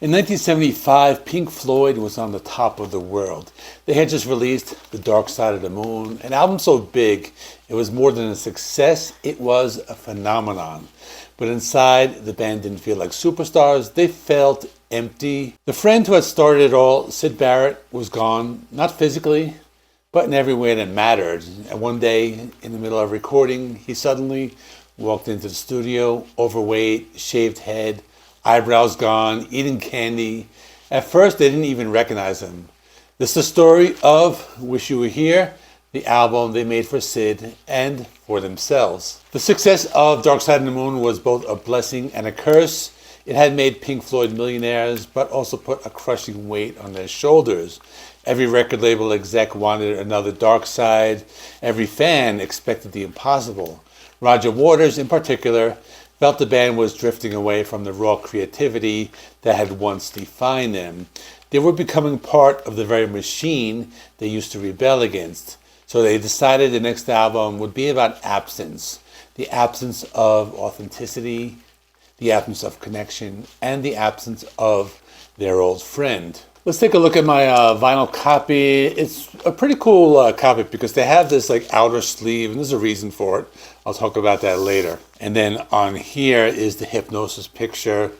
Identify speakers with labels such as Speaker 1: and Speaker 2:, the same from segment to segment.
Speaker 1: In 1975, Pink Floyd was on the top of the world. They had just released The Dark Side of the Moon, an album so big it was more than a success, it was a phenomenon. But inside, the band didn't feel like superstars, they felt empty. The friend who had started it all, Syd Barrett, was gone, not physically, but in every way that mattered. And one day, in the middle of recording, he suddenly walked into the studio, overweight, shaved head, eyebrows gone, eating candy. At first, they didn't even recognize him. This is the story of Wish You Were Here, the album they made for Syd and for themselves. The success of Dark Side of the Moon was both a blessing and a curse. It had made Pink Floyd millionaires, but also put a crushing weight on their shoulders. Every record label exec wanted another Dark Side. Every fan expected the impossible. Roger Waters, in particular, felt the band was drifting away from the raw creativity that had once defined them. They were becoming part of the very machine they used to rebel against. So they decided the next album would be about absence. The absence of authenticity, the absence of connection, and the absence of their old friend. Let's take a look at my vinyl copy. It's a pretty cool copy because they have this like outer sleeve, and there's a reason for it. I'll talk about that later. And then on here is the Hypnosis picture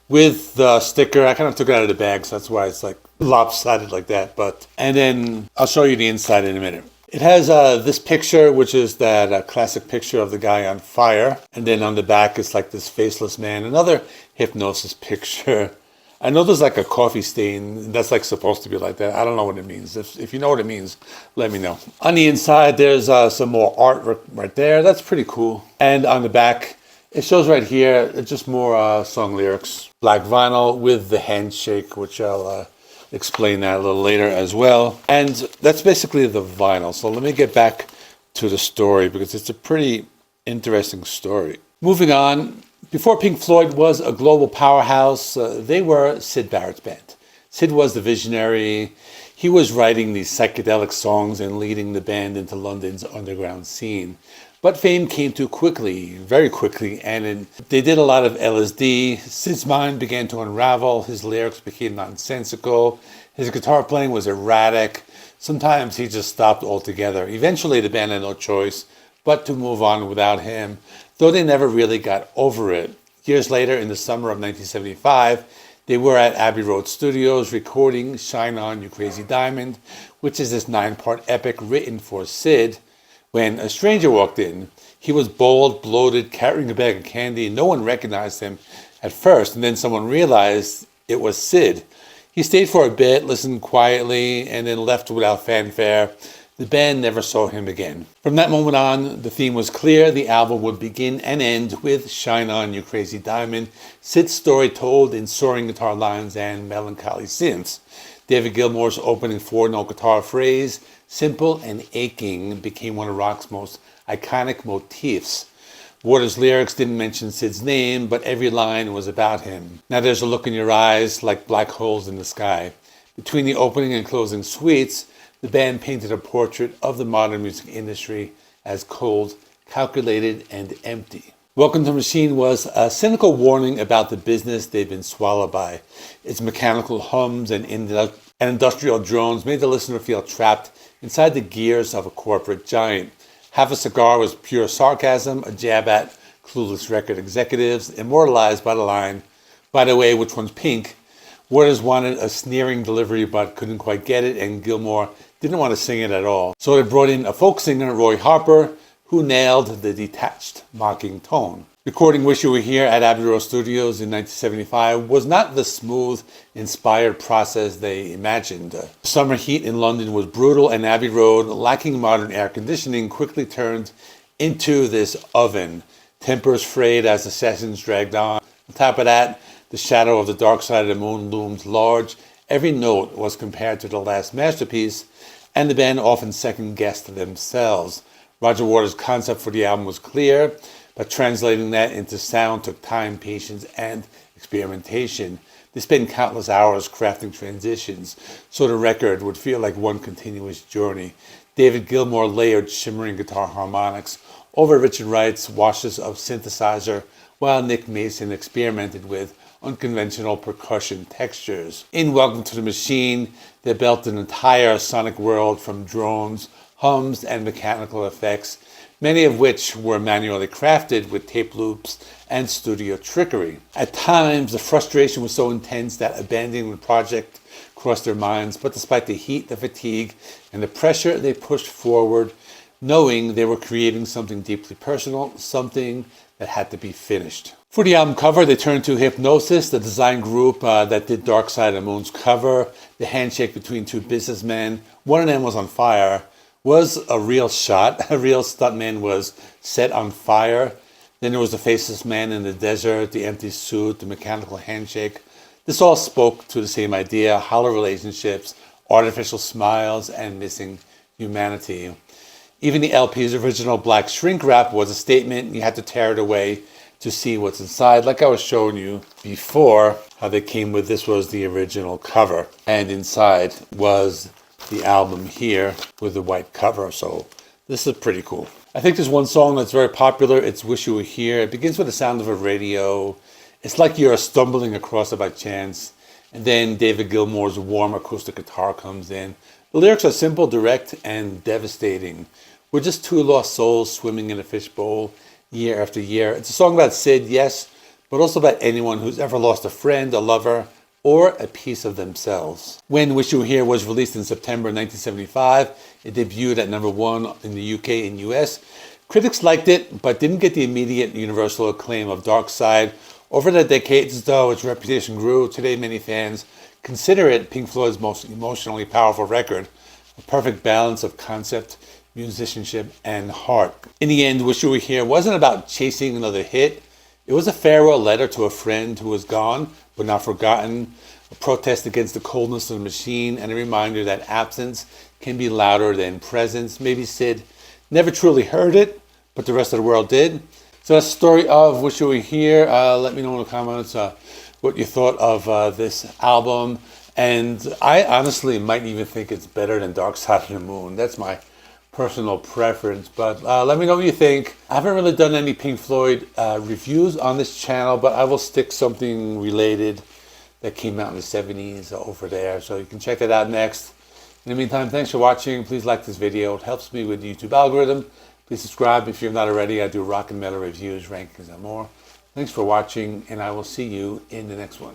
Speaker 1: with the sticker. I kind of took it out of the bag, so that's why it's like lopsided like that. And then I'll show you the inside in a minute. It has this picture, which is that classic picture of the guy on fire. And then on the back, it's like this faceless man. Another Hypnosis picture. I know there's like a coffee stain that's like supposed to be like that. I don't know what it means. If you know what it means, let me know. On the inside, there's some more artwork right there. That's pretty cool. And on the back, it shows right here, just more song lyrics. Black vinyl with the handshake, which I'll explain that a little later as well. And that's basically the vinyl. So let me get back to the story because it's a pretty interesting story. Moving on. Before Pink Floyd was a global powerhouse, they were Syd Barrett's band. Syd was the visionary. He was writing these psychedelic songs and leading the band into London's underground scene. But fame came too quickly, very quickly, and they did a lot of LSD. Syd's mind began to unravel. His lyrics became nonsensical. His guitar playing was erratic. Sometimes he just stopped altogether. Eventually, the band had no choice but to move on without him, though they never really got over it. Years later, in the summer of 1975, they were at Abbey Road Studios recording Shine On, You Crazy Diamond, which is this 9-part epic written for Syd, when a stranger walked in. He was bald, bloated, carrying a bag of candy. No one recognized him at first, and then someone realized it was Syd. He stayed for a bit, listened quietly, and then left without fanfare. The band never saw him again. From that moment on, the theme was clear. The album would begin and end with Shine On, You Crazy Diamond, Syd's story told in soaring guitar lines and melancholy synths. David Gilmour's opening 4-note guitar phrase, simple and aching, became one of rock's most iconic motifs. Waters' lyrics didn't mention Syd's name, but every line was about him. Now there's a look in your eyes like black holes in the sky. Between the opening and closing suites, the band painted a portrait of the modern music industry as cold, calculated, and empty. Welcome to Machine was a cynical warning about the business they'd been swallowed by. Its mechanical hums and industrial drones made the listener feel trapped inside the gears of a corporate giant. Half a Cigar was pure sarcasm, a jab at clueless record executives, immortalized by the line, "By the way, which one's pink?" Waters wanted a sneering delivery but couldn't quite get it, and Gilmour didn't want to sing it at all. So they brought in a folk singer, Roy Harper, who nailed the detached, mocking tone. Recording Wish You Were Here at Abbey Road Studios in 1975 was not the smooth, inspired process they imagined. The summer heat in London was brutal, and Abbey Road, lacking modern air conditioning, quickly turned into this oven. Tempers frayed as the sessions dragged on. On top of that, the shadow of the Dark Side of the Moon loomed large. Every note was compared to the last masterpiece, and the band often second-guessed themselves. Roger Waters' concept for the album was clear, but translating that into sound took time, patience, and experimentation. They spent countless hours crafting transitions so the record would feel like one continuous journey. David Gilmour layered shimmering guitar harmonics over Richard Wright's washes of synthesizer, while Nick Mason experimented with unconventional percussion textures. In Welcome to the Machine, they built an entire sonic world from drones, hums, and mechanical effects, many of which were manually crafted with tape loops and studio trickery. At times, the frustration was so intense that abandoning the project crossed their minds, but despite the heat, the fatigue, and the pressure, they pushed forward, knowing they were creating something deeply personal, something that had to be finished. For the album cover, they turned to Hypnosis, the design group that did Dark Side of the Moon's cover. The handshake between two businessmen, one of them was on fire, was a real shot. A real stuntman was set on fire. Then there was the faceless man in the desert, the empty suit, the mechanical handshake. This all spoke to the same idea: hollow relationships, artificial smiles, and missing humanity. Even the LP's original black shrink wrap was a statement. You had to tear it away to see what's inside. Like I was showing you before, how they came with, this was the original cover. And inside was the album here with the white cover. So this is pretty cool. I think there's one song that's very popular. It's Wish You Were Here. It begins with the sound of a radio. It's like you're stumbling across it by chance. And then David Gilmour's warm acoustic guitar comes in. The lyrics are simple, direct, and devastating. We're just two lost souls swimming in a fishbowl year after year. It's a song about Syd, yes, but also about anyone who's ever lost a friend, a lover, or a piece of themselves. When Wish You Were Here was released in September 1975, it debuted at #1 in the UK and US. Critics liked it, but didn't get the immediate universal acclaim of Dark Side. Over the decades, though, its reputation grew. Today, many fans consider it Pink Floyd's most emotionally powerful record, a perfect balance of concept, musicianship, and heart. In the end, Wish You Were Here wasn't about chasing another hit. It was a farewell letter to a friend who was gone, but not forgotten, a protest against the coldness of the machine, and a reminder that absence can be louder than presence. Maybe Syd never truly heard it, but the rest of the world did. So that's the story of Wish You Were Here. Let me know in the comments what you thought of this album. And I honestly might even think it's better than Dark Side of the Moon. That's my personal preference. But let me know what you think. I haven't really done any Pink Floyd reviews on this channel, but I will stick something related that came out in the 70s over there. So you can check that out next. In the meantime, thanks for watching. Please like this video. It helps me with the YouTube algorithm. Please subscribe if you're not already. I do rock and metal reviews, rankings, and more. Thanks for watching, and I will see you in the next one.